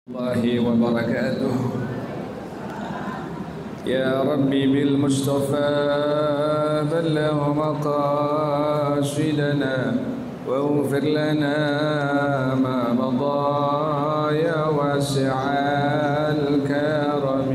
الله وبركاته. يا ربي بالمصطفى بلغ مقاصدنا واغفر لنا ما مضى يا واسع الكرم.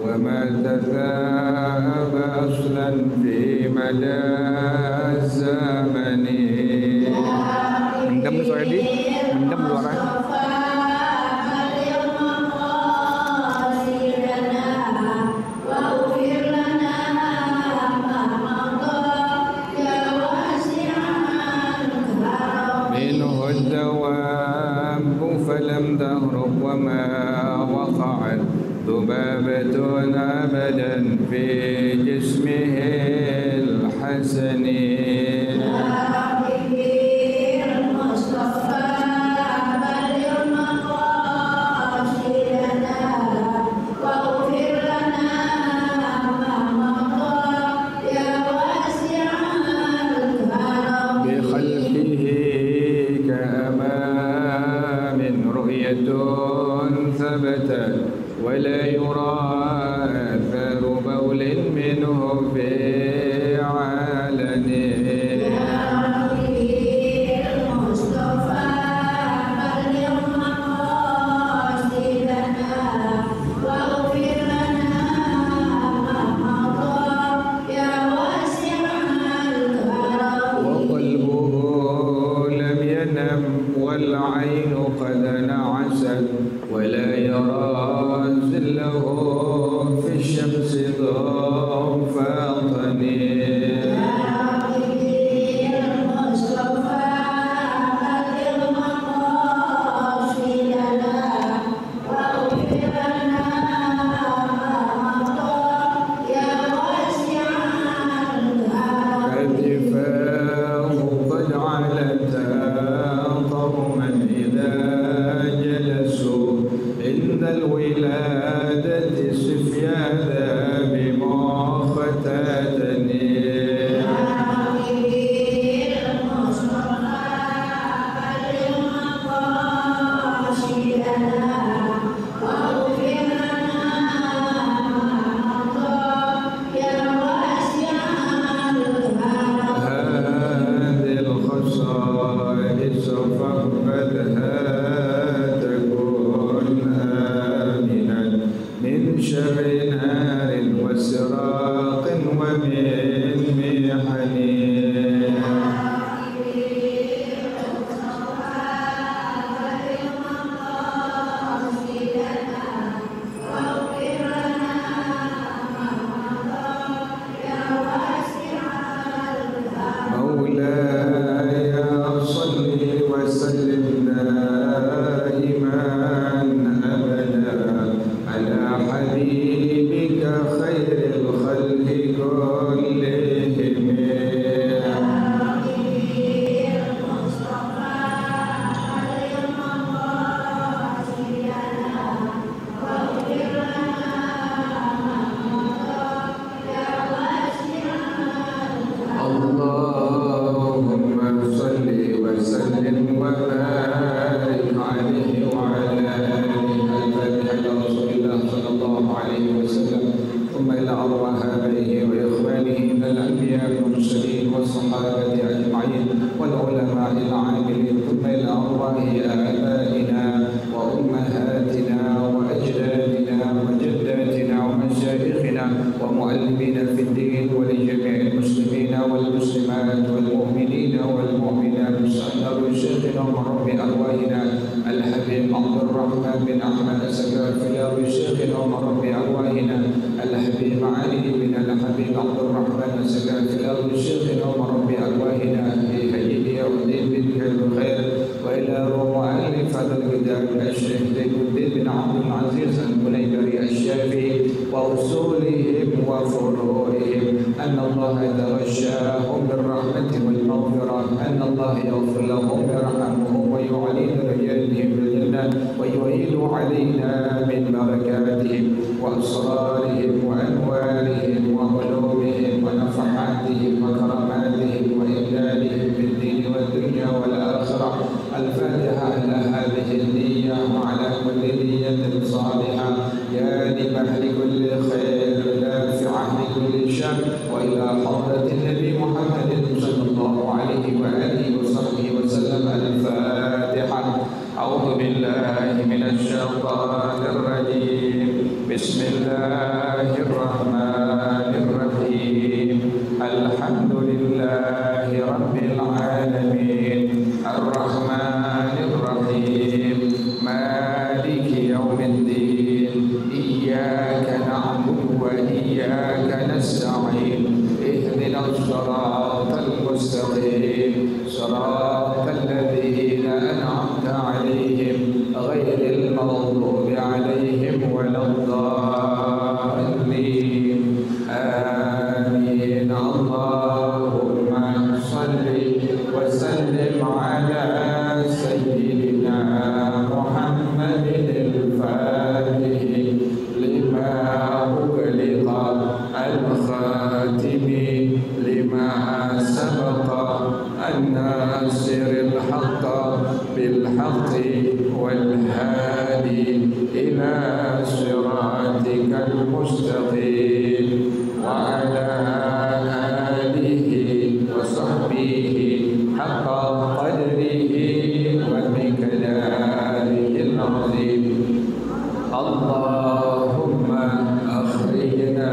وما تذاب أصلا في مدى الزمن. Mendem Soedi, mendem suaranya. منه الدواب فلم تهرب وما وقعت ذبابة أبدا في جسمه الحسن. بخلفه كأمام رؤية ثبتت ولا يرى أثر بول منه في علنه. وقلبه لم ينم والعين قد نعست ولا يرى له في الشمس ضعف طني. كتفاه قد علتا قوما إذا جلسوا عند الولادة سفيانا بما ختاتني. هذه الخصائص فاقبلها تكون آمنا من شر نار وسراق ومن محن. مولاي صل وسلم دائما أبدا على حبيبك خير الخلق كلهم. اللهم صل وسلم وبارك عليه وعلى آله. الفاتحة إلى رسول الله صلى الله عليه وسلم، ثم إلى أرواح آبائه وإخوانه من الأنبياء والمرسلين والصحابة أجمعين والعلماء العاملين، ثم إلى أرواح آبائنا وأمهاتنا وأجدادنا وجداتنا ومشايخنا ومعلمينا في الدين ولجميع المسلمين والمسلمات والمؤمنين والمؤمنات. سأل شيخنا ورب أرواحنا الحبيب عبد الرحمن بن أحمد السكافي شيخنا ورب أرواحنا الحبيب علي بن الحبيب عبد الرحمن السكافي شيخنا ورب أرواحنا بحيي الدين بن الخير، وإلى مؤلف هذا الكتاب الشيخ زين الدين بن عبد العزيز البنيبري الشافعي وأصولهم وفروعهم أن الله يتغشاهم بالرحمة والمغفرة، أن الله يغفر لهم ويرحمهم ويعلي درجاتهم في الجنة ويعيد علينا من بركاتهم وأسرارهم وأنوارهم وعلومهم ونفحاتهم وكراماتهم وإمدادهم في الدين والدنيا والآخرة. الفاتحة على هذه النية وعلى كل نية صالحة جالبة لكل خير دافعة لكل شر، وإلى حضرة النبي محمد صلى الله عليه وآله وصحبه وسلم. الفاتحة. أعوذ بالله من الشيطان الرجيم. بسم الله الرحمن الرحيم. الحمد لله رب العالمين الرحمن الرحيم مالك يوم الدين إياك نعبد وإياك نستعين اهدنا الصراط المستقيم صراط الذين أنعمت عليهم غير المغضوب عليهم ولا الضالين آمين. اللهم صل وسلم على سيدنا محمد الفاتح لما أغلق الخاتم لما سبق الناصر الحق بالحق والهادي إلى صراطك المستقيم وعلى آله وصحبه حق قدره ومقداره العظيم. اللهم أخرجنا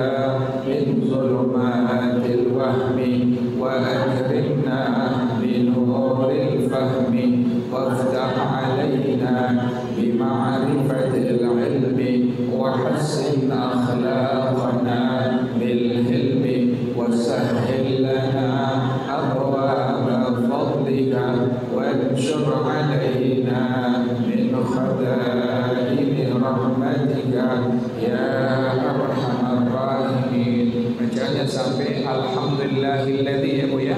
من ظلمات الوهم وأكرمنا بنور الفهم وافتح علينا بمعرفة العلم وحسن أخلاقنا بالحلم وسهل لنا أبواب فضلك وانشر علينا من خزائن رحمتك يا أرحم الراحمين. Bacanya sampai alhamdulillahilladzi ya Bu ya.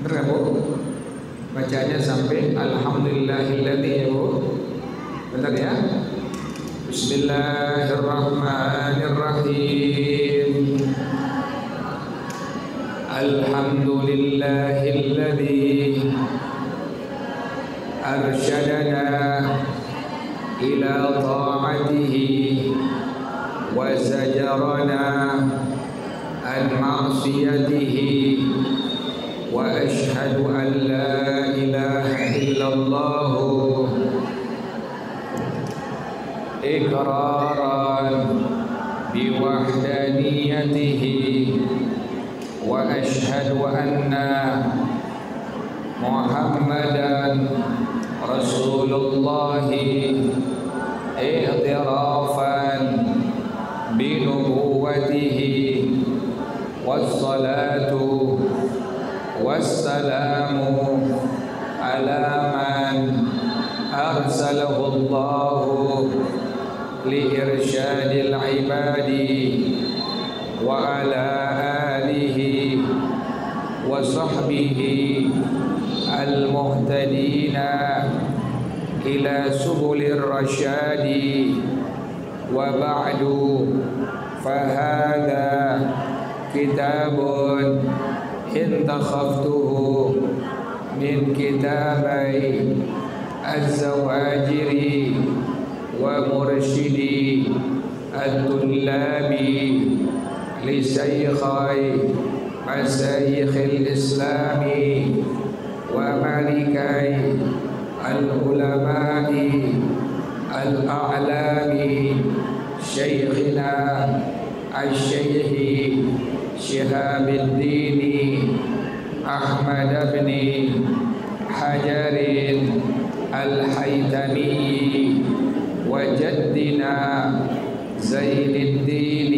Benar Bu? Bacanya sampai alhamdulillahilladzi ya Bu. Benar ya? Bismillahirrahmanirrahim. Alhamdulillahilladzi arsyadana ila ta'atihi wa zajarana an ma'siyatihi wa ashhadu an la ilaha illallah iqraran biwahdaniyatihi wa ashhadu anna Muhammadan Rasulullah i'tirafan binubuwwatihi wassalatu wassalamu ala man arsalahu Allah liirsyadil ibadi wa ala alihi wa sahbihi al-muhtadina ila subulir rasyadi wa ba'du fahadha kitabun intakhaftuhu min kitabai az-zawajiri wa mursyidi at-tullabi li syaykhi masyayikhil islami wa malikai al-ulama'i al-a'lami syaykhina al-syaykhi Syihabuddin Ahmad bin Hajarin al-Haytami wa jaddina Zainuddin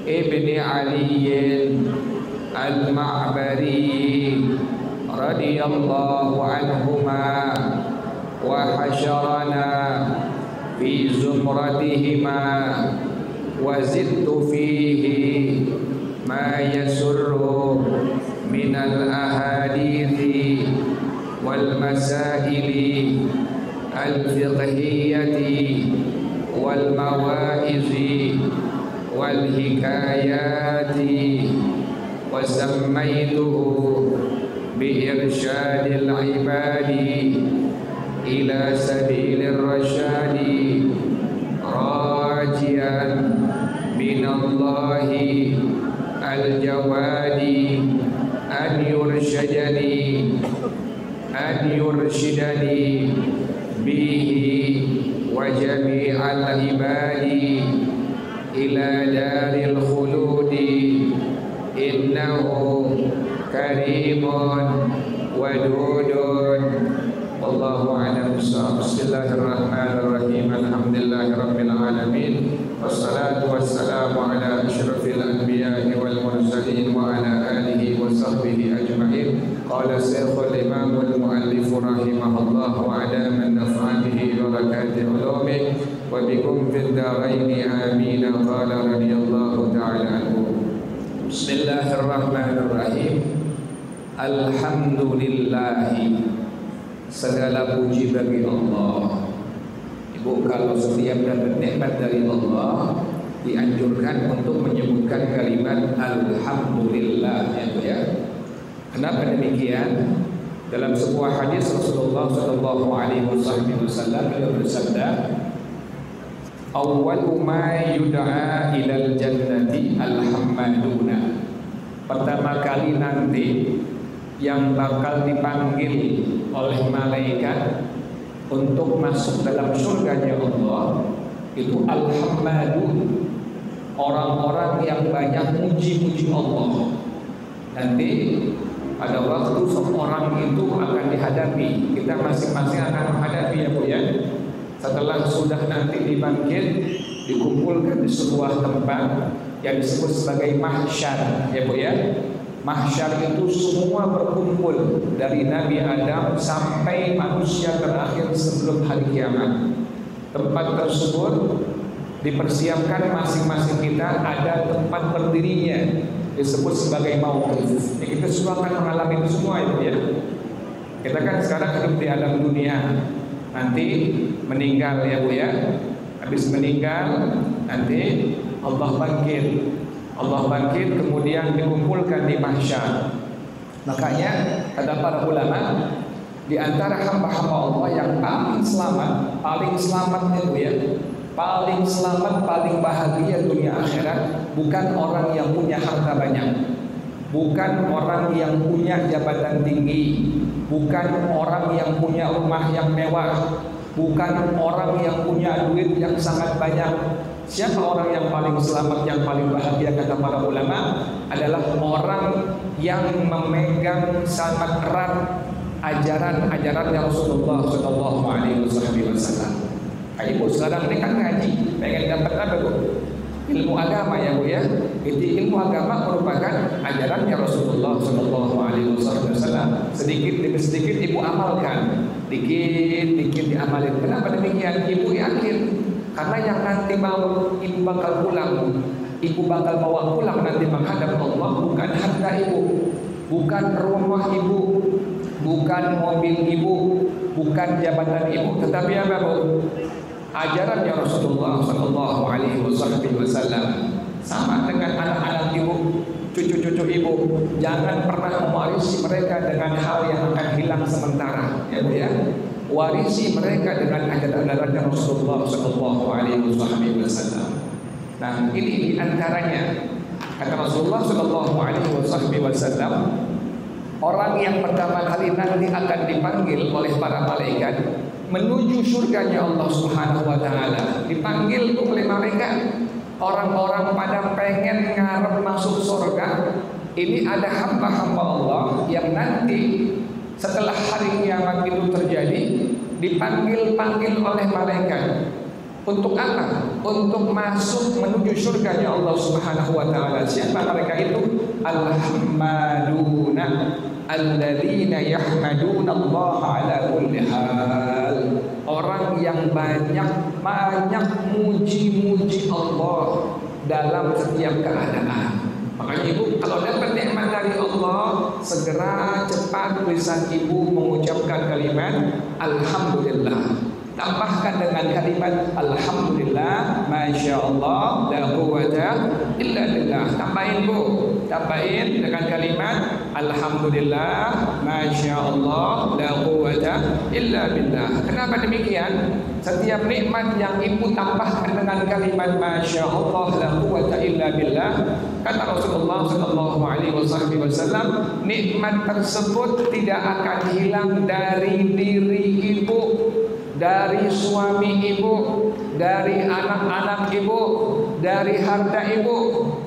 ibni Ali al-Ma'bari radhiyallahu anhuma wa hasyarana fi zumratihima wa zidtu fihi ma yasurru minal ahadithi wal masaili al-fiqhiyyati wal mawaizi wal hikayati wa sammaituhu bi irsyadil ibadi ila sabilir rasyadi rajian minallahi al-jawadi an yurshidani bihi wa jami'al ibadi ila daril khuludi innahu karimun wadudun wallahu a'lam bissawab. Bismillahirrahmanirrahim. Alhamdulillahirabbil alamin. Wassalatu wassalamu ala asyrafil anbiya'i wal mursalin wa ala alihi wa sahbihi ajma'in. Qala Syekhul Imam wal Mu'allif rahimahullah wa adama naf'atihi wa barakati ulumih wa bikum fid darain amin. Qala radhiyallahu ta'ala anhu. Bismillahirrahmanirrahim. Alhamdulillahi, segala puji bagi Allah. Ibu, kalau setiap dapat nikmat dari Allah dianjurkan untuk menyebutkan kalimat Alhamdulillah, ya Bu ya. Kenapa demikian? Dalam sebuah hadis Rasulullah sallallahu alaihi wasallam beliau bersabda, awwalu ma yud'a ilal jannati alhamdulillah. Pertama kali nanti yang bakal dipanggil oleh malaikat untuk masuk dalam surganya Allah itu al-hammadun, orang-orang yang banyak muji-muji Allah. Nanti pada waktu seorang itu akan dihadapi, kita masing-masing akan menghadapi, ya Bu ya. Setelah sudah nanti dibangkit, dikumpulkan di sebuah tempat yang disebut sebagai mahsyar, ya Bu ya. Mahsyar itu semua berkumpul dari Nabi Adam sampai manusia terakhir sebelum hari kiamat. Tempat tersebut dipersiapkan masing-masing kita ada tempat berdirinya, disebut sebagai mauqif. Kita semua akan mengalami itu semua, itu ya. Kita kan sekarang hidup di alam dunia, nanti meninggal, ya Bu ya. Habis meninggal nanti Allah bangkit kemudian dikumpulkan di mahsyar. Makanya kata para ulama, di antara hamba-hamba Allah yang paling selamat itu ya, paling selamat, paling bahagia dunia akhirat bukan orang yang punya harta banyak, bukan orang yang punya jabatan tinggi, bukan orang yang punya rumah yang mewah, bukan orang yang punya duit yang sangat banyak. Siapa orang yang paling selamat, yang paling bahagia kata para ulama? Adalah orang yang memegang sangat erat ajaran-ajaran Rasulullah sallallahu alaihi wasallam. Ibu sekarang ini kan ngaji, pengen dapat apa Bu? Ilmu agama, ya Bu ya. Jadi ilmu agama merupakan ajarannya Rasulullah sallallahu alaihi wasallam. Sedikit demi sedikit ibu amalkan, dikit diamalin. Kenapa demikian? Ibu yakin karena yang nanti mau ibu bakal pulang, ibu bakal bawa pulang nanti menghadap Allah bukan harta ibu, bukan rumah ibu, bukan mobil ibu, bukan jabatan ibu, tetapi apa Bu? Ajarannya Rasulullah sallallahu alaihi wasallam. Sama dengan anak-anak ibu, cucu-cucu ibu, jangan pernah mewarisi mereka dengan hal yang akan hilang sementara, ya Bu ya. Warisi mereka dengan ajaran Rasulullah sallallahu alaihi wasallam. Nah, ini diantaranya kata Rasulullah sallallahu alaihi wasallam, orang yang pertama kali nanti akan dipanggil oleh para malaikat menuju surganya Allah Subhanahu wa taala. Dipanggil oleh malaikat, orang-orang pada pengen ngarep masuk surga. Ini ada hamba-hamba Allah yang nanti setelah hari kiamat itu terjadi dipanggil-panggil oleh malaikat. Untuk apa? Untuk masuk menuju surganya Allah Subhanahu wa taala. Siapa mereka itu? Al-hammaduna alladzina yahmaduna Allah ala kulli hal. Orang yang banyak muji-muji Allah dalam setiap keadaan. Makanya ibu kalau dapat nikmat dari Allah, segera cepat lisan ibu mengucapkan kalimat alhamdulillah. Tambahkan dengan kalimat alhamdulillah, masya Allah, la quwwata illa billah. Tambahin bu, tambahin dengan kalimat alhamdulillah, masya Allah, la quwwata illa billah. Kenapa demikian? Setiap nikmat yang ibu tambahkan dengan kalimat masya Allah, la quwwata illa billah, kata Rasulullah sallallahu alaihi wasallam, nikmat tersebut tidak akan hilang dari diri ibu, dari suami ibu, dari anak-anak ibu, dari harta ibu.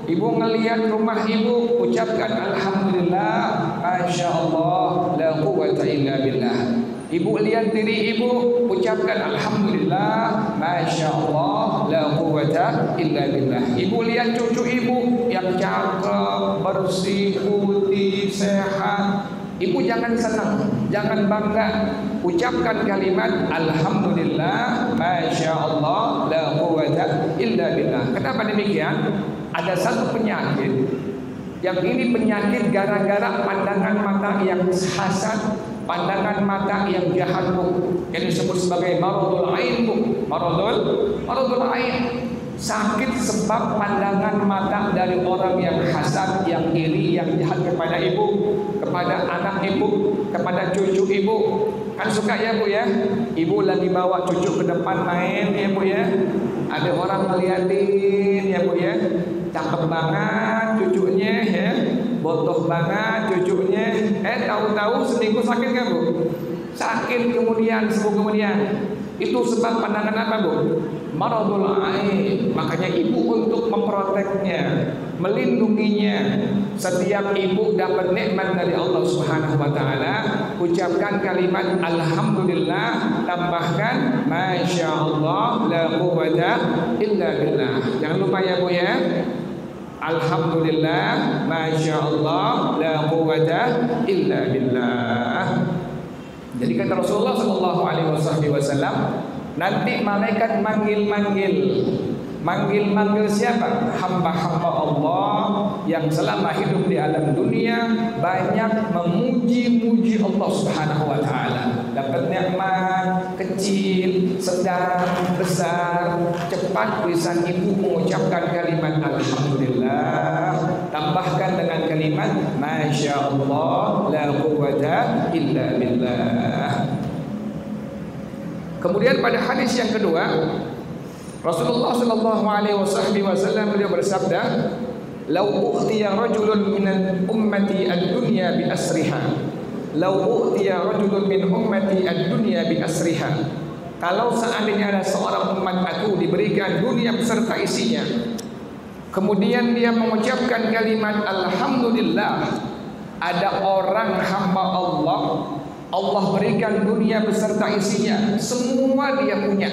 Ibu ngelihat rumah ibu, ucapkan alhamdulillah, masya Allah, la quwwata illa billah. Ibu lihat diri ibu, ucapkan alhamdulillah, masya Allah, la quwwata illa billah. Ibu lihat cucu ibu yang cakep, bersih, putih, sehat, ibu jangan senang, jangan bangga. Ucapkan kalimat alhamdulillah, masya Allah, la quwwata illa billah. Kenapa demikian? Ada satu penyakit, yang ini penyakit gara-gara pandangan mata yang hasad, pandangan mata yang jahat bu, yang disebut sebagai maradul ain bu. Maradul ain, sakit sebab pandangan mata dari orang yang hasad, yang iri, yang jahat kepada ibu, kepada anak ibu, kepada cucu ibu. Kan suka ya bu ya, ibu lagi bawa cucu ke depan main ya bu ya, ada orang ngeliatin ya bu ya, cakep banget cucunya ya, botoh banget cucunya, tahu-tahu seminggu sakit kan bu? Sakit kemudian sembuh kemudian. Itu sebab pandangan apa bu? Maradul ain. Makanya ibu untuk memproteknya, melindunginya. Setiap ibu dapat nikmat dari Allah Subhanahu wa taala, ucapkan kalimat alhamdulillah, tambahkan masya Allah, la quwwata illa billah. Jangan lupa ya bu ya. Alhamdulillah, masya Allah, la quwwata illa billah. Jadi kata Rasulullah sallallahu alaihi wasallam, nanti malaikat manggil siapa? Hamba-hamba Allah yang selama hidup di alam dunia banyak memuji-muji Allah Subhanahu wa taala. Dapat nikmat kecil, sedang, besar, cepat lisan ibu mengucapkan kalimat alhamdulillah, tambahkan dengan kalimat masya Allah, la quwwata illa billah. Kemudian pada hadis yang kedua, Rasulullah sallallahu alaihi wasallam beliau bersabda, "Lau u'tiya rajulun min ummati ad-dunya bi asriha." Lau u'tiya rajulun min ummati ad-dunya bi asriha. Kalau seandainya ada seorang umat aku diberikan dunia beserta isinya, kemudian dia mengucapkan kalimat alhamdulillah, ada orang hamba Allah berikan dunia beserta isinya, semua dia punya,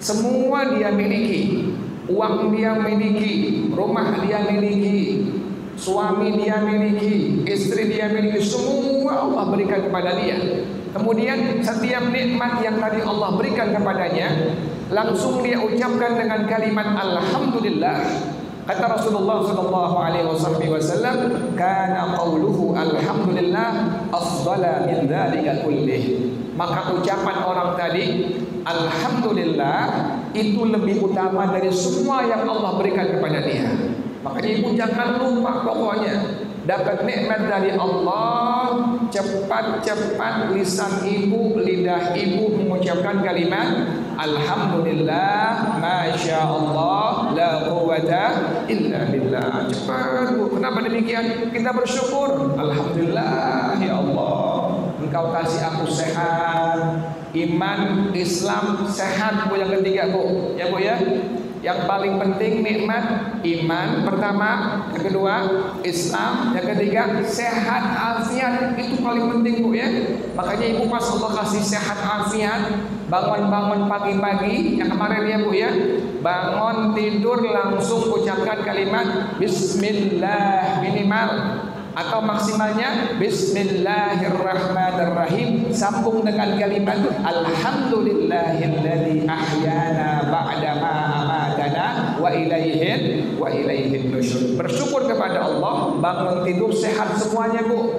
semua dia miliki, uang dia miliki, rumah dia miliki, suami dia miliki, istri dia miliki, semua Allah berikan kepada dia. Kemudian setiap nikmat yang tadi Allah berikan kepadanya, langsung dia ucapkan dengan kalimat alhamdulillah. Kata Rasulullah sallallahu alaihi wasallam, "Kana qauluhu alhamdulillah afdala min dzalika kullih." Maka ucapan orang tadi alhamdulillah itu lebih utama dari semua yang Allah berikan kepada dia. Makanya ibu jangan lupa, pokoknya dapat nikmat dari Allah, cepat-cepat lisan ibu, lidah ibu mengucapkan kalimat alhamdulillah, masya Allah, la quwwata illa billah. Cepat bu. Kenapa demikian? Kita bersyukur. Alhamdulillah ya Allah, Engkau kasih aku sehat, iman, Islam, sehat bu. Yang ketiga bu, ya bu ya. Yang paling penting nikmat iman pertama, yang kedua Islam, yang ketiga sehat afiat, itu paling penting bu ya. Makanya ibu pas Allah kasih sehat afiat, bangun-bangun pagi-pagi yang kemarin ya bu ya, bangun tidur langsung ucapkan kalimat Bismillah minimal. atau maksimalnya Bismillahirrahmanirrahim sambung dengan kalimat Alhamdulillahilladzi ahyana ba'da ma amatana wa ilaihin nusyur. Bersyukur kepada Allah, bangun tidur sehat semuanya, Bu.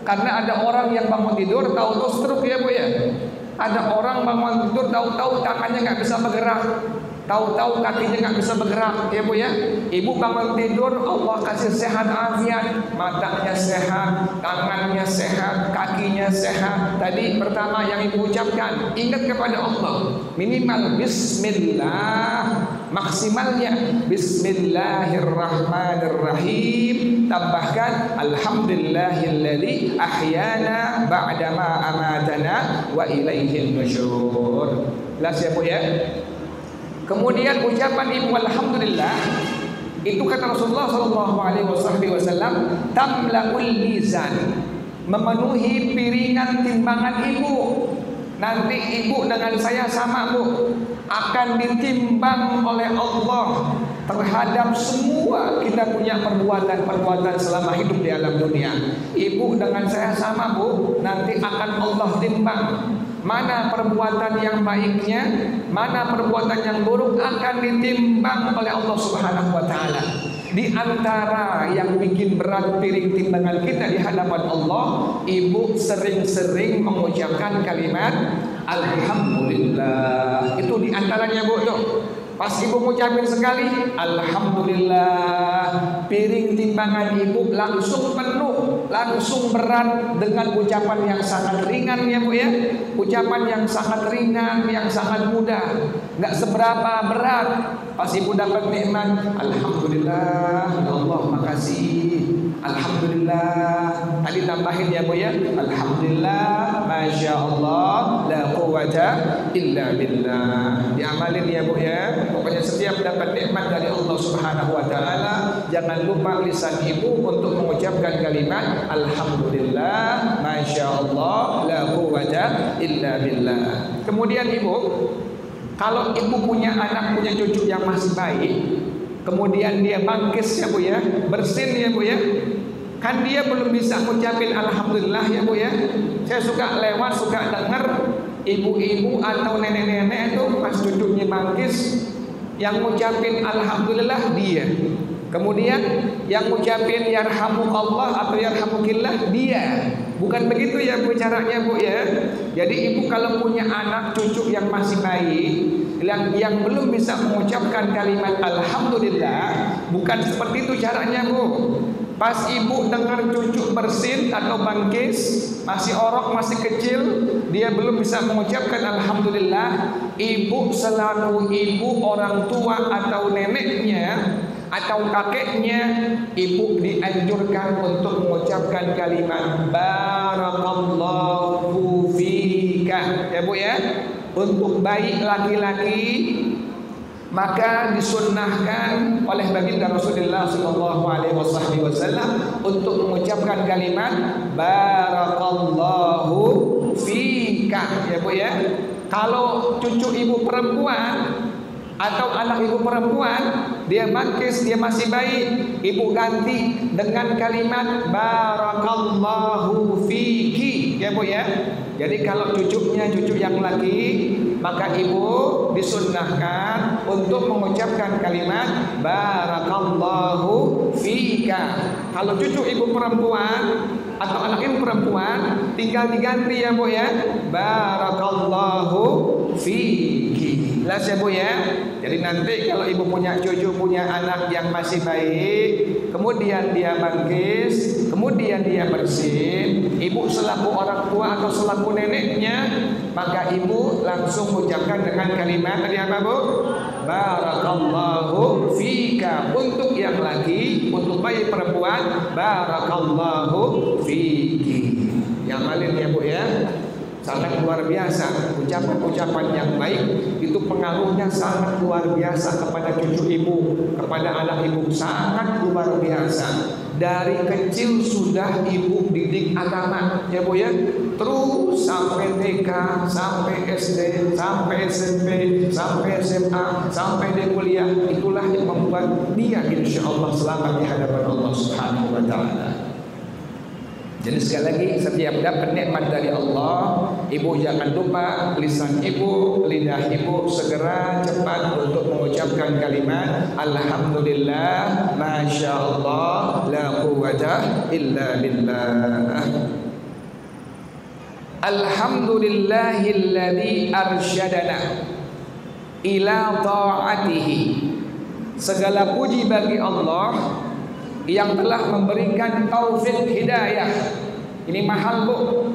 Karena ada orang yang bangun tidur tahu-tahu stroke ya, Bu ya. Ada orang bangun tidur tahu-tahu tangannya nggak bisa bergerak, tahu-tahu kakinya nggak bisa bergerak, ya Bu ya. Ibu bangun tidur, Allah kasih sehat afiat, matanya sehat, tangannya sehat, kakinya sehat. Tadi pertama yang Ibu ucapkan, ingat kepada Allah, minimal Bismillah, maksimalnya Bismillahirrahmanirrahim, tambahkan Alhamdulillahilladzi ahyana ba'da ma amatana wa ilaihin nusyur. Jelas ya Bu ya. Kemudian ucapan Ibu alhamdulillah itu kata Rasulullah sallallahu alaihi wasallam tamlaul mizan, memenuhi piringan timbangan Ibu. Nanti Ibu dengan saya sama, Bu, akan ditimbang oleh Allah terhadap semua kita punya perbuatan-perbuatan selama hidup di alam dunia. Ibu dengan saya sama, Bu, nanti akan Allah timbang. Mana perbuatan yang baiknya, mana perbuatan yang buruk akan ditimbang oleh Allah Subhanahu wa taala. Di antara yang bikin berat piring timbangan kita di hadapan Allah, Ibu sering-sering mengucapkan kalimat Alhamdulillah. Itu di antaranya, Bu, tuh. Pas Ibu ngucapin sekali Alhamdulillah, piring timbangan Ibu langsung penuh, langsung berat dengan ucapan yang sangat ringan ya Bu ya. Ucapan yang sangat ringan, yang sangat mudah, nggak seberapa berat. Pas Ibu dapat nikmat, Alhamdulillah, ya Allah makasih, Alhamdulillah. Tadi tambahin ya Bu ya, Alhamdulillah, Masya Allah, la quwwata illa billah. Diamalin ya Bu ya. Pokoknya setiap dapat nikmat dari Allah Subhanahu wa taala, jangan lupa lisan Ibu untuk mengucapkan kalimat Alhamdulillah, Masya Allah, la quwwata illa billah. Kemudian Ibu, kalau Ibu punya anak, punya cucu yang masih baik, kemudian dia bangkis ya Bu ya, bersin ya Bu ya, kan dia belum bisa mengucapin Alhamdulillah ya Bu ya. Saya suka lewat, suka dengar ibu-ibu atau nenek-nenek itu pas cucunya bangkis, yang ngucapin Alhamdulillah dia, kemudian yang ngucapin Yarhamukallah atau Yarhamukillah dia. Bukan begitu ya Bu caranya Bu ya. Jadi Ibu kalau punya anak cucu yang masih baik, yang belum bisa mengucapkan kalimat Alhamdulillah, bukan seperti itu caranya Bu. Pas Ibu dengar cucu bersin atau bangkis, masih orok, masih kecil, dia belum bisa mengucapkan Alhamdulillah, Ibu selaku ibu, orang tua atau neneknya atau kakeknya, Ibu dianjurkan untuk mengucapkan kalimat Barakallahu fika ya Bu ya. Untuk bayi laki-laki maka disunnahkan oleh baginda Rasulullah sallallahu alaihi wasallam untuk mengucapkan kalimat Barakallahu fika ya Bu ya. Kalau cucu Ibu perempuan atau anak Ibu perempuan, dia bangkis, dia masih bayi, Ibu ganti dengan kalimat Barakallahu fiki ya Bu ya. Jadi kalau cucunya cucu yang laki, maka Ibu disunnahkan untuk mengucapkan kalimat Barakallahu fika. Kalau cucu Ibu perempuan atau anak Ibu perempuan, tinggal diganti ya Bu ya, Barakallahu fiki. Jelas ya Bu ya. Jadi nanti kalau Ibu punya cucu, punya anak yang masih baik, kemudian dia bangkis, kemudian dia bersin, Ibu selaku orang tua atau selaku neneknya, maka Ibu langsung ucapkan dengan kalimat tadi apa Bu? Barakallahu fika. Untuk yang laki, untuk bayi perempuan, Barakallahu fiki. Yang malin ya Bu ya. Sangat luar biasa. Ucapan-ucapan yang baik itu pengaruhnya sangat luar biasa kepada cucu Ibu, kepada anak Ibu, sangat luar biasa. Dari kecil sudah Ibu didik agama ya Bu ya, terus sampai TK, sampai SD, sampai SMP, sampai SMA, sampai dia kuliah. Itulah yang membuat dia insya Allah selamat di hadapan Allah Subhanahu wa taala. Jadi sekali lagi, setiap dapat nikmat dari Allah, ibu jangan lupa lisan ibu, lidah ibu segera cepat untuk mengucapkan kalimat Alhamdulillah, Masya Allah, la quwwata illa billah. Alhamdulillahilladzi arsyadana ila ta'atihi. Segala puji bagi Allah yang telah memberikan taufik hidayah. Ini mahal bu.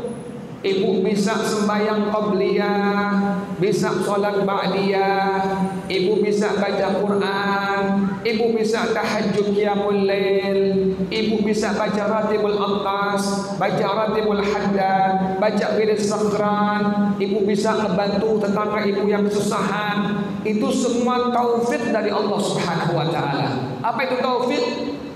Ibu bisa sembahyang qabliyah, bisa sholat ba'diyah, ibu bisa baca Quran, ibu bisa tahajud qiyamul lail, ibu bisa baca ratibul anqas, baca ratibul haddad, baca wirid sakran, ibu bisa membantu tetangga ibu yang kesusahan. Itu semua taufik dari Allah Subhanahu wa taala. Apa itu taufik?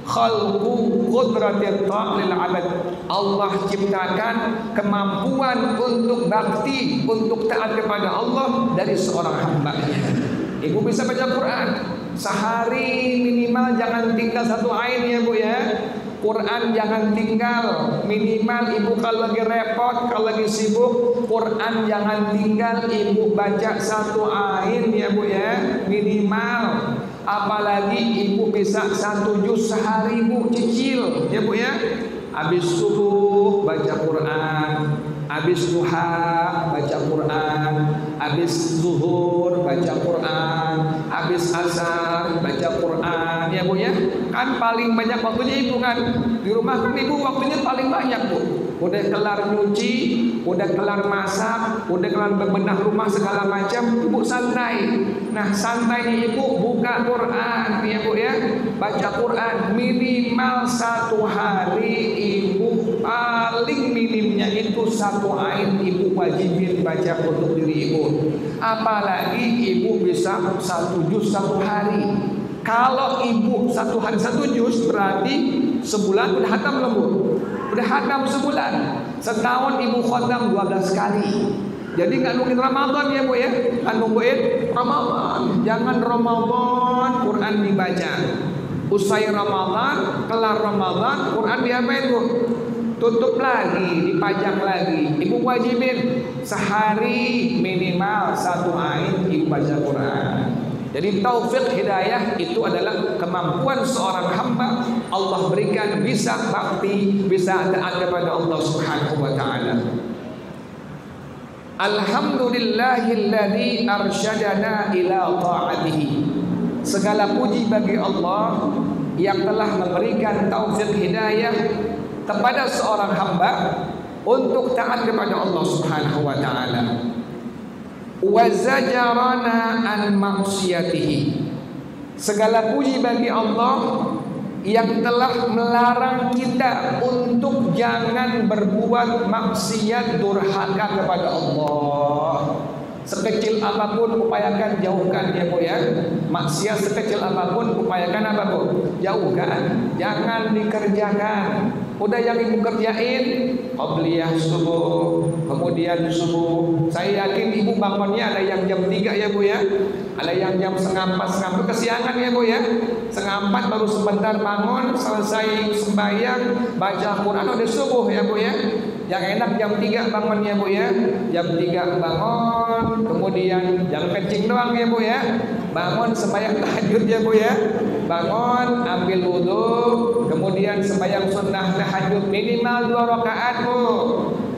Khalqu qudratil ta'lil abad. Allah ciptakan kemampuan untuk bakti, untuk taat kepada Allah dari seorang hamba. Ibu bisa baca Quran sehari minimal, jangan tinggal satu ain ya bu ya. Quran jangan tinggal, minimal ibu kalau lagi repot, kalau lagi sibuk, Quran jangan tinggal ibu baca satu ain ya bu ya, minimal. Apalagi ibu bisa 1 juz sehari bu, cicil ya bu ya. Habis subuh baca Quran, habis duha baca Quran, habis zuhur baca Quran, habis asar baca Quran ya bu ya. Kan paling banyak waktunya ibu kan di rumah, kan ibu waktunya paling banyak bu. Udah kelar nyuci, udah kelar masak, udah kelar bebenah rumah segala macam, ibu santai. Nah santai ibu buka Quran ya bu ya, baca Quran minimal 1 hari ibu, paling minimnya itu 1 ain ibu wajibin baca untuk diri ibu. Apalagi ibu bisa 1 juz 1 hari. Kalau ibu 1 hari 1 juz berarti sebulan udah khatam belum bu? Udah khatam sebulan. Setahun ibu khatam 12 kali. Jadi nggak nungguin Ramadan ya bu ya, kan nungguin Ramadan. Jangan Ramadan Quran dibaca, usai Ramadan, kelar Ramadan, Quran diapain bu? Tutup lagi, dipajang lagi. Ibu wajibin sehari minimal 1 ain ibu baca Quran. Jadi taufik hidayah itu adalah kemampuan seorang hamba Allah berikan bisa bakti, bisa taat kepada Allah Subhanahu wa taala. Alhamdulillahilladzi arsyadana ila ta'atihi. Segala puji bagi Allah yang telah memberikan taufik hidayah kepada seorang hamba untuk taat kepada Allah Subhanahu wa taala. Wa zajarana an maksiyatihi. Segala puji bagi Allah yang telah melarang kita untuk jangan berbuat maksiat durhaka kepada Allah. Sekecil apapun upayakan jauhkan ya bu ya. Maksiat sekecil apapun upayakan apa bu? Jauhkan, jangan dikerjakan. Udah yang ibu kerjain qabliyah subuh, kemudian subuh. Saya yakin ibu bangunnya ada yang jam 3 ya bu ya, ada yang jam 3:30, kesiangan ya bu ya. 3:30 baru sebentar bangun, selesai sembahyang, baca Quran udah subuh ya bu ya. Yang enak jam 3 bangunnya bu ya, jam 3 bangun, kemudian jangan kencing doang ya bu ya. Bangun sembahyang tahajud ya bu ya. Bangun, ambil wudhu, kemudian sembahyang sunnah tahajud minimal 2 rakaat bu.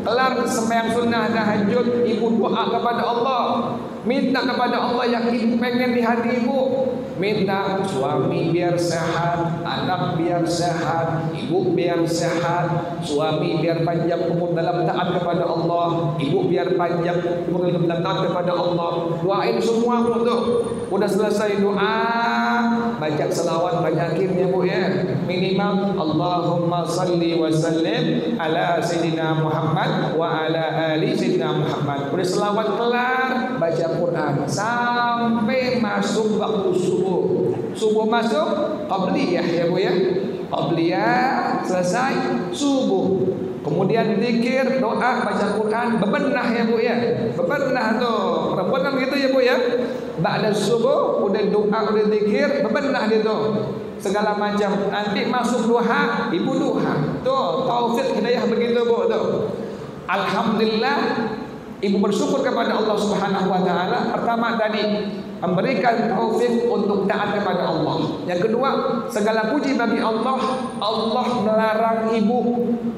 Kelar sembahyang sunnah tahajud, ibu doa kepada Allah, minta kepada Allah yang ibu pengen di hati ibu. Minta suami biar sehat, anak biar sehat, ibu biar sehat, suami biar panjang umur dalam taat kepada Allah, ibu biar panjang umur dalam taat kepada Allah. Doain semua untuk udah selesai doa, baca selawat banyakin ya bu ya. Minimal Allahumma salli wa sallim ala Sayyidina Muhammad wa ala ali Sayyidina Muhammad. Udah selawat kelar, baca Quran sampai masuk waktu subuh. Subuh masuk, qabliyah ya bu ya. Qabliyah selesai subuh. Kemudian zikir, doa, baca Quran, bebenah ya bu ya. Bebenah tuh. Perempuan kan gitu ya bu ya. Ba'da subuh udah doa, udah zikir, bebenah dia tuh. segala macam. Nanti masuk duha, ibu duha. Tuh, taufik hidayah begitu Bu tuh. Alhamdulillah, ibu bersyukur kepada Allah Subhanahu wa taala. Pertama tadi memberikan taufik untuk taat kepada Allah. Yang kedua, segala puji bagi Allah. Allah melarang ibu,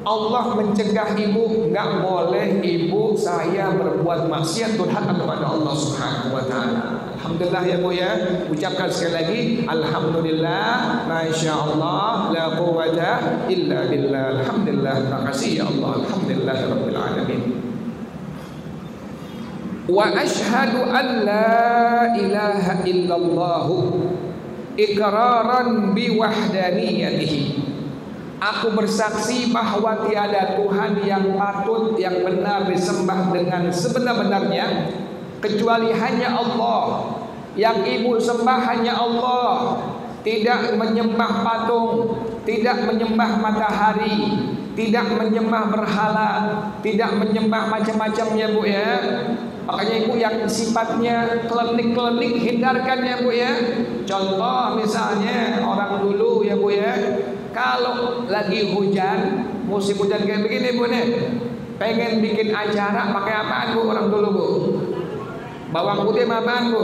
Allah mencegah ibu, enggak boleh ibu saya berbuat maksiat durhaka kepada Allah Subhanahu wa taala. Alhamdulillah ya Bu ya. Ucapkan sekali lagi alhamdulillah, masyaallah, la quwwata illa billah. Alhamdulillah, terima kasih ya Allah. Alhamdulillahirabbil alamin. Wa asyhadu an la ilaha illallah iqraran bi wahdaniyatihi. Aku bersaksi bahwa tiada Tuhan yang patut, yang benar disembah dengan sebenar-benarnya kecuali hanya Allah. Yang ibu sembah hanya Allah. Tidak menyembah patung, tidak menyembah matahari, tidak menyembah berhala, tidak menyembah macam-macam ya Bu ya. Makanya ibu yang sifatnya klenik-klenik hindarkan ya Bu ya. Contoh misalnya orang dulu ya Bu ya, kalau lagi hujan, musim hujan kayak begini Bu nih, pengen bikin acara pakai apaan Bu orang dulu Bu? Bawang putih apaan Bu?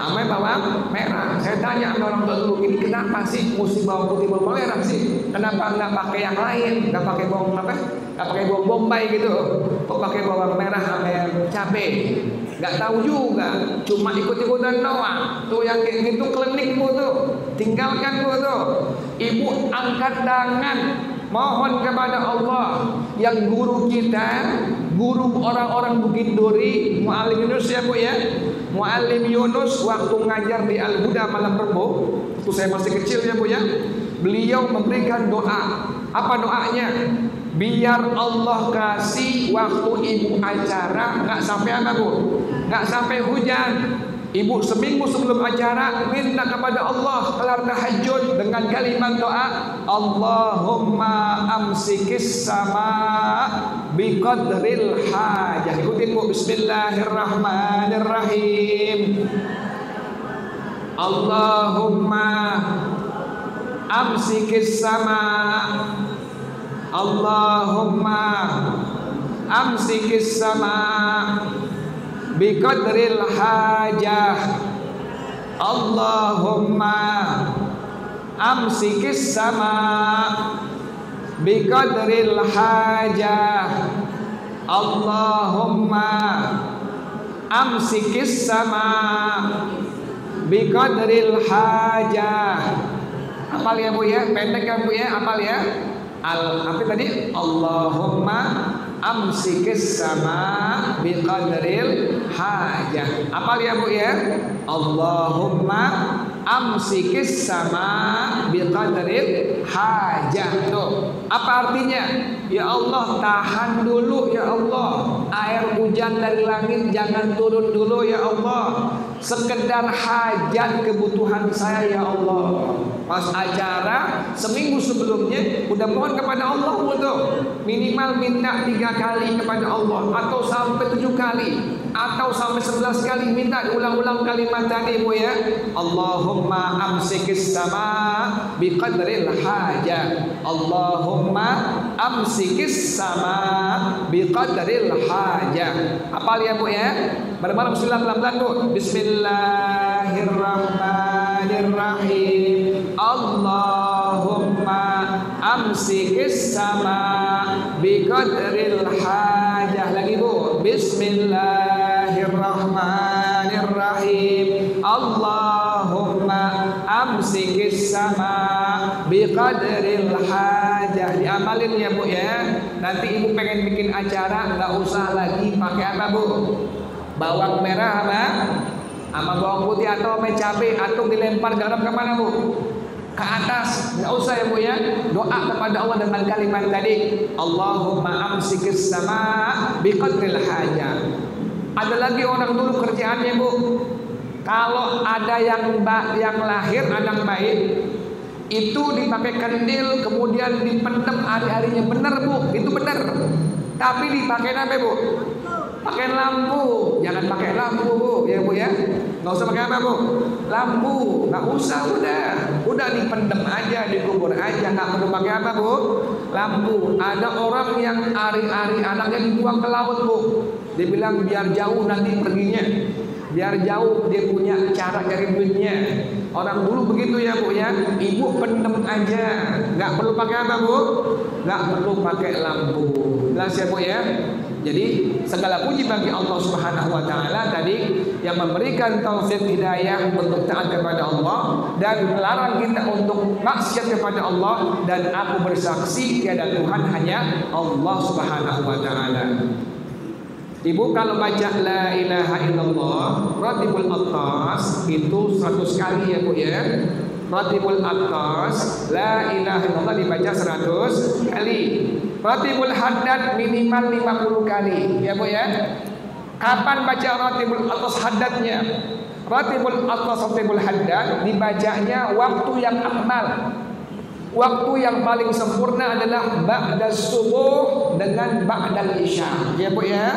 Ame bawang merah. Saya tanya sama orang tua dulu, ini kenapa sih mesti bawang putih bawang merah sih? Kenapa nggak pakai yang lain? Nggak pakai bawang apa? Nggak pakai bawang bombay gitu? Kok pakai bawang merah sama cabai? Nggak tahu juga. Cuma ikut-ikutan doang. Tuh yang kayak gitu klinik Bu tuh. Tinggalkan Bu tuh. Ibu angkat tangan, mohon kepada Allah yang guru kita, guru orang-orang Bukit Duri, Muallim Yunus ya Bu ya. Muallim Yunus waktu ngajar di Al-Huda Malam Rebo, waktu saya masih kecil ya Bu ya, beliau memberikan doa. Apa doanya? Biar Allah kasih waktu ibu acara nggak sampai apa Bu? Nggak sampai hujan. Ibu seminggu sebelum acara minta kepada Allah kelar tahajud dengan kalimat doa, Allahumma amsikis sama biqadril hajah. Ikutin Bu, bismillahirrahmanirrahim. Allahumma amsikis sama, Allahumma amsikis sama biqadril hajah. Allahumma amsikis sama biqadril hajah. Allahumma amsikis sama biqadril hajah. Hafal ya Bu ya, pendek kan Bu ya, hafal ya. Apa tadi? Allahumma amsikis sama biqadril hajah. Apa ya Bu ya? Allahumma amsikis sama biqadril hajah. Tuh, apa artinya? Ya Allah, tahan dulu ya Allah. Air hujan dari langit jangan turun dulu ya Allah. Sekedar hajat kebutuhan saya ya Allah. Pas acara seminggu sebelumnya udah mohon kepada Allah untuk minimal minta 3 kali kepada Allah, atau sampai 7 kali, atau sampai 11 kali minta diulang-ulang kalimat tadi Bu ya. Allahumma amsikis sama biqadril hajah. Allahumma amsikis sama biqadril hajah. Hafal ya Bu ya. Bareng-bareng bismillah pelan-pelan Bu. Bismillahirrahmanirrahim. Allahumma amsikis sama biqadril hajah. Lagi Bu. Bismillahirrahmanirrahim. Allahumma amsikis sama biqadril hajah. Diamalin ya Bu ya. Nanti ibu pengen bikin acara nggak usah lagi pakai apa Bu? Bawang merah sama bawang putih atau sama cabai, atau dilempar garam kemana Bu? Ke atas. Nggak usah ya Bu ya. Doa kepada Allah dengan kalimat tadi, Allahumma amsikis sama biqadril hajah. Ada lagi orang dulu kerjaannya Bu, kalau ada yang lahir, anak baik, itu dipakai kandil kemudian dipendem hari-harinya. Benar Bu, itu benar. Tapi dipakai apa Bu? Pakai lampu, jangan pakai lampu Bu, ya Bu ya. Nggak usah pakai apa Bu? Lampu, nggak usah udah dipendem aja, dikubur aja, nggak perlu pakai apa Bu? Lampu. Ada orang yang ari-ari anaknya dibuang ke laut Bu, dibilang biar jauh nanti perginya, biar jauh dia punya cara cari duitnya. Orang dulu begitu ya Bu ya. Ibu pendem aja, nggak perlu pakai apa Bu? Nggak perlu pakai lampu. Jelas ya Bu ya. Jadi segala puji bagi Allah Subhanahu wa taala tadi yang memberikan taufik hidayah untuk taat kepada Allah dan melarang kita untuk maksiat kepada Allah, dan aku bersaksi tiada Tuhan hanya Allah Subhanahu wa taala. Ibu kalau baca la ilaha illallah ratibul atas itu 100 kali ya Bu ya. Ratibul atas la ilaha illallah dibaca 100 kali. Ratibul haddad minimal 50 kali ya Bu ya. Kapan baca ratibul atas haddadnya? Ratibul atas ratibul haddad dibacanya waktu yang akmal. Waktu yang paling sempurna adalah ba'da subuh dengan ba'dal isya. Ya Bu ya.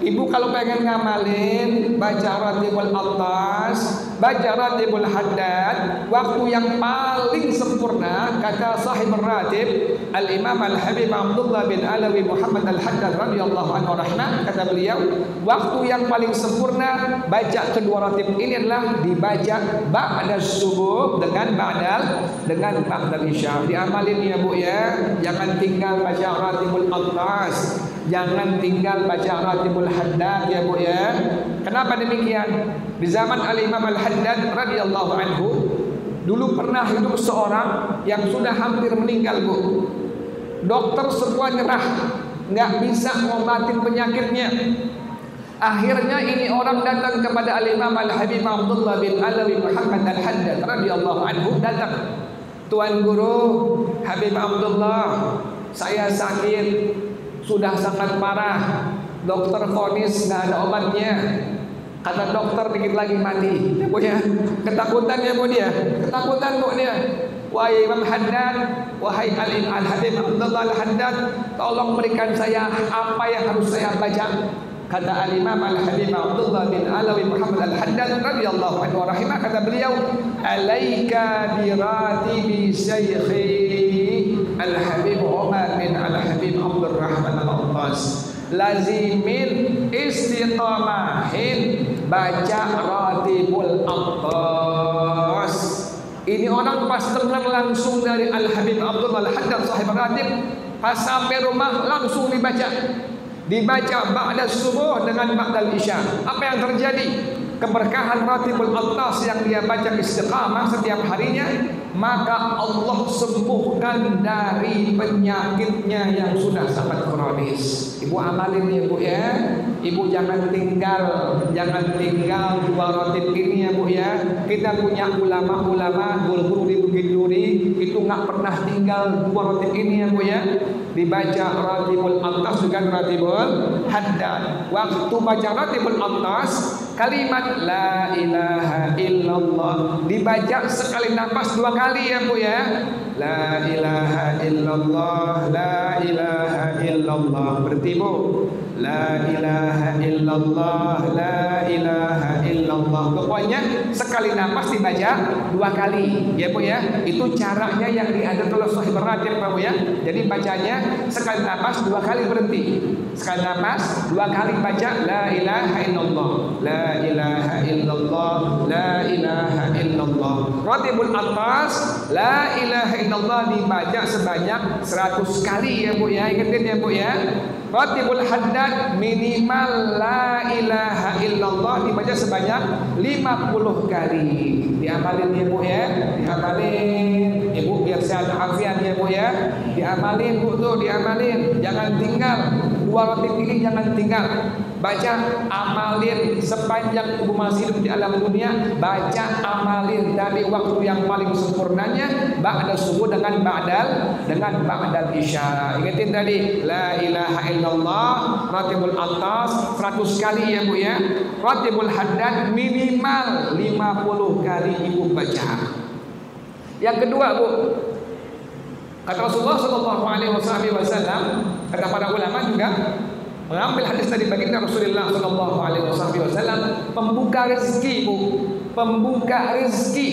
Ibu kalau pengen ngamalin baca ratibul atas, baca ratibul haddad, waktu yang paling sempurna kata sahib ratib Al-Imam Al-Habib Abdullah bin Alawi Muhammad Al-Haddad radhiyallahu anhu rahmah, kata beliau, waktu yang paling sempurna baca kedua ratib ini adalah dibaca ba'da subuh dengan ba'dal isya. Diamalin ya Bu ya. Jangan tinggal baca ratibul atas, jangan tinggal baca ratibul haddad ya Bu ya. Kenapa demikian? Di zaman Al-Imam Al-Haddad radhiyallahu anhu dulu pernah hidup seorang yang sudah hampir meninggal Bu. Dokter semua nyerah, nggak bisa ngobatin penyakitnya. Akhirnya ini orang datang kepada Al-Imam Al-Habib Abdullah bin Alawi Muhammad Al-Haddad radhiyallahu anhu, datang, Tuan Guru Habib Abdullah, saya sakit, sudah sangat parah. Dokter vonis nggak ada obatnya. Kata dokter dikit lagi mati. Ya Bu ya. Ketakutan ya Bu dia. Ketakutan Bu dia. Wahai Imam Haddad, wahai Al-Habib Abdullah Al-Haddad, tolong berikan saya apa yang harus saya baca. Kata Al-Imam Al-Habib Abdullah bin Alawi Muhammad Al-Haddad radhiyallahu anhu rahimah, kata beliau, alaika bi ratibi syaikhi Al-Habib Umar bin Al-Habib Abdul Rahman Al-Attas, lazimin istiqamahin baca ratibul atas. Ini orang pas dengar langsung dari Al-Habib Abdullah Al-Haddad sahib ratib, pas sampai rumah langsung dibaca ba'da subuh dengan ba'dal isya. Apa yang terjadi? Keberkahan ratibul atas yang dia baca istiqamah setiap harinya, maka Allah sembuhkan dari penyakitnya yang sudah sangat kronis. Ibu amalin ya Bu ya. Ibu jangan tinggal dua ratib ini ya Bu ya. Kita punya ulama-ulama guru-guru di Bukit Duri itu nggak pernah tinggal dua ratib ini ya Bu ya. Dibaca ratibul atas dengan ratibul haddad. Waktu baca ratibul atas, kalimat la ilaha illallah dibaca sekali nafas 2 kali ya Bu ya. La ilaha illallah, la ilaha illallah. Berarti Bu, la ilaha illallah, la ilaha illallah. Pokoknya sekali nafas dibaca 2 kali ya Bu ya. Itu caranya yang diajarkan oleh sahib ratib Bu ya. Jadi bacanya sekali nafas 2 kali berhenti. Sekali nafas 2 kali baca la ilaha illallah, la ilaha illallah, la ilaha illallah. Ratibul atas la ilaha illallah dibaca sebanyak 100 kali ya Bu ya. Ingatin ya Bu ya. Ratibul haddad minimal la ilaha illallah dibaca sebanyak 50 kali. Diamalin ya Bu ya. Diamalin. Ibu biar sehat afiat ya Bu ya. Diamalin Bu tuh, diamalin. Jangan tinggal. 2 ratib ini jangan tinggal. Baca, amalin sepanjang ibu masih hidup di alam dunia. Baca, amalin dari waktu yang paling sempurnanya ba'da subuh dengan ba'dal isya. Ingatin tadi la ilaha illallah ratibul atas 100 kali ya Bu ya. Ratibul haddad minimal 50 kali ibu baca. Yang kedua Bu, kata Rasulullah sallallahu alaihi wasallam, kata para ulama juga, mengambil hadis dari baginda Rasulullah sallallahu alaihi wasallam, pembuka rezeki, Bu. Pembuka rezeki.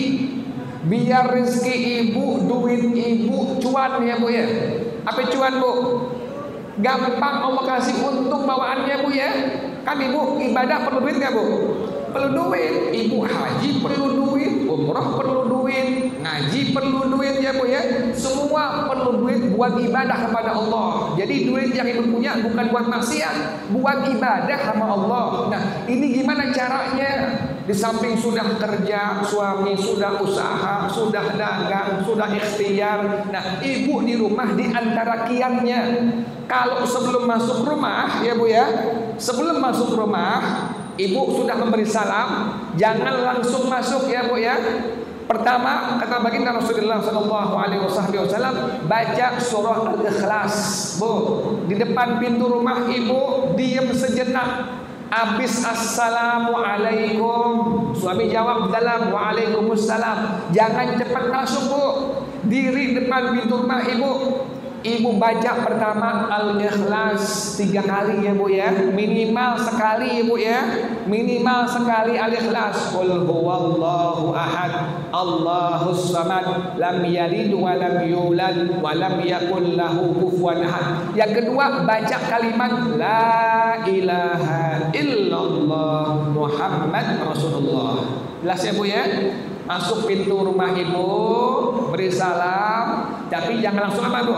Biar rezeki ibu, duit ibu, cuan ya Bu ya. Apa cuan Bu? Gampang Allah kasih untung bawaannya Bu ya. Kan ibu ibadah perlu duit nggak Bu? Perlu duit. Ibu haji perlu duit, umroh perlu duit, ngaji perlu duit ya Bu ya. Semua perlu duit buat ibadah kepada Allah. Jadi duit yang ibu punya bukan buat maksiat, buat ibadah sama Allah. Nah, ini gimana caranya? Di samping sudah kerja, suami sudah usaha, sudah dagang, sudah ikhtiar. Nah, ibu di rumah di antara kiannya. Kalau sebelum masuk rumah, ya Bu ya, sebelum masuk rumah, ibu sudah memberi salam, jangan langsung masuk ya Bu ya. Pertama, kata baginda Rasulullah sallallahu alaihi wasallam, baca surah Al-Ikhlas. Bu, di depan pintu rumah ibu diam sejenak. Habis assalamualaikum, suami jawab dalam waalaikumsalam. Jangan cepat masuk Bu, diri depan pintu rumah ibu. Ibu baca pertama Al-Ikhlas 3 kali ya Bu ya, minimal sekali ya Bu ya, minimal sekali Al-Ikhlas. Qul huwallahu ahad, Allahus samad, lam yalid wa lam yulad wa lam yakul lahu kufuwan ahad. Yang kedua baca kalimat la ilaha illallah Muhammad Rasulullah. Jelas ya Bu ya? Masuk pintu rumah ibu, beri salam, tapi jangan langsung apa Bu?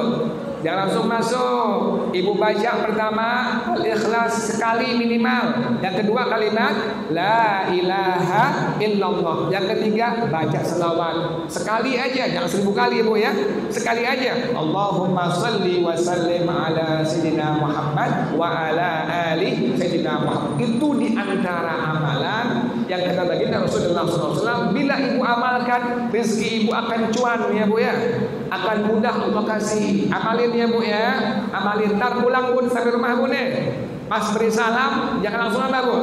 Jangan langsung masuk. Ibu baca pertama Al-Ikhlas sekali minimal. Yang kedua kalimat la ilaha illallah. Yang ketiga baca selawat sekali aja, jangan 1000 kali Bu ya. Sekali aja. Allahumma shalli wa sallim ala sayyidina Muhammad wa ala ali sayyidina Muhammad. Itu di antara amalan yang kata baginda Rasulullah SAW, bila ibu amalkan, rezeki ibu akan cuan ya Bu ya, akan mudah Allah kasih. Amalin ya Bu ya, amalin. Ntar pulang pun sampai rumah Bu nih, pas beri salam jangan langsung apa Bu?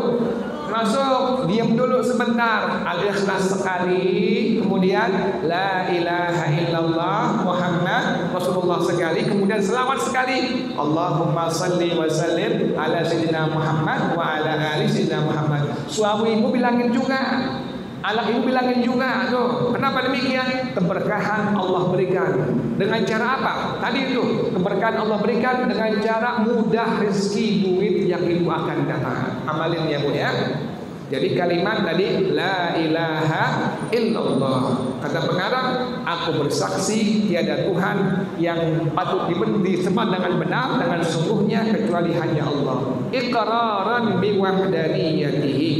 Masuk, diam dulu sebentar, Al-Ikhlas sekali, kemudian la ilaha illallah Muhammad Rasulullah sekali, kemudian selawat sekali, Allahumma salli wa sallim ala sayyidina Muhammad wa ala ali sayyidina Muhammad. Suami ibu bilangin juga, anak ibu bilangin juga tuh. Kenapa demikian? Keberkahan Allah berikan. Dengan cara apa? Tadi itu keberkahan Allah berikan dengan cara mudah rezeki duit yang ibu akan dapat. Amalin ya Bu ya. Jadi kalimat tadi la ilaha illallah. Kata pengarang, aku bersaksi tiada Tuhan yang patut disembah dengan benar dengan sesungguhnya kecuali hanya Allah. Iqraran biwahdaniyatihi,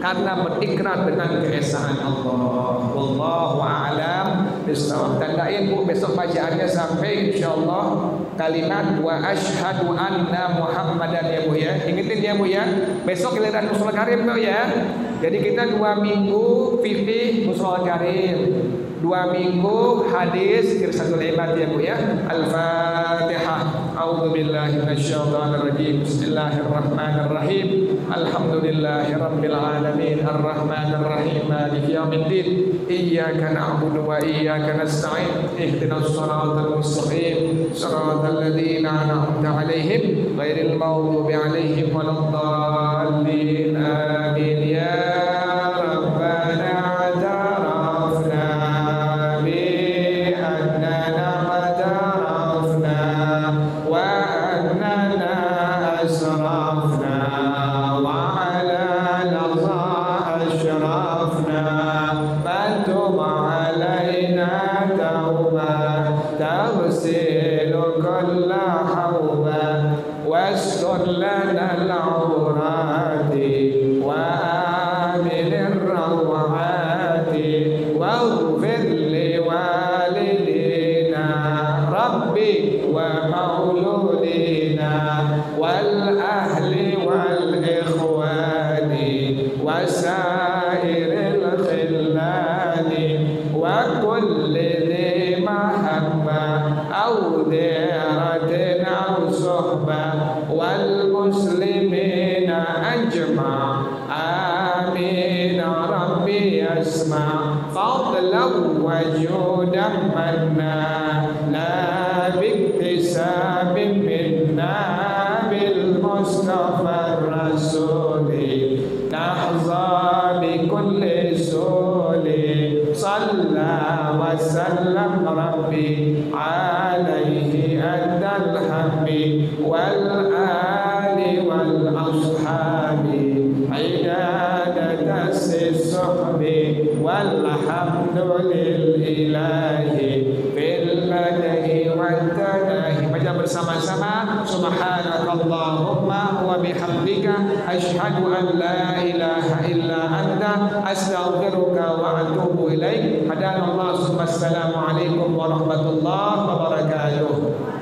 karena berikrar dengan keesaan Allah. Wallahu a'lam bishawab. Tandain Bu besok bacaannya sampai insyaallah kalimat wa asyhadu anna Muhammadan ya Bu ya. Ingetin ya Bu ya. Besok giliran Mushol Karim tuh ya. Jadi kita 2 minggu fikih Mushol Karim, 2 minggu hadis Irsyadul Ibad ya Bu ya. Al-Fatihah. A'udzu billahi minasyaitonir rajim. Bismillahirrahmanirrahim. Alhamdulillahirabbil alamin. Arrahmanir rahim. Maliki yaumiddin. Iyyaka na'budu wa iyyaka nasta'in. Ihdinas shiratal mustaqim. Shiratal ladzina an'amta 'alaihim ghairil maghdubi 'alaihim waladdallin. Amin ya rabbana atarafna bi annana atarafna wa annana asrafna wa ala laza ashrafna fatub alaina tauba taghsilu kulla hawba wastur lana al-awrati wa aminir rawati waghfir li walidina rabbi wa mauludina wal ahli wal ikhwani wasairil khillani wa kulli dhi mahabba aw diratin aw suhba wal muslimina ajma. Amin rabbi asma fadlan wa judan manna la biktisabin minna bil mustafa alhamdulillahi fil bada'i wal tanahi. Baca bersama-sama subhanakallahumma wa bihamdika asyhadu an la ilaha illa anta astaghfiruka wa atubu ilaik. Hadanallahu. Wassalamualaikum warahmatullahi wabarakatuh.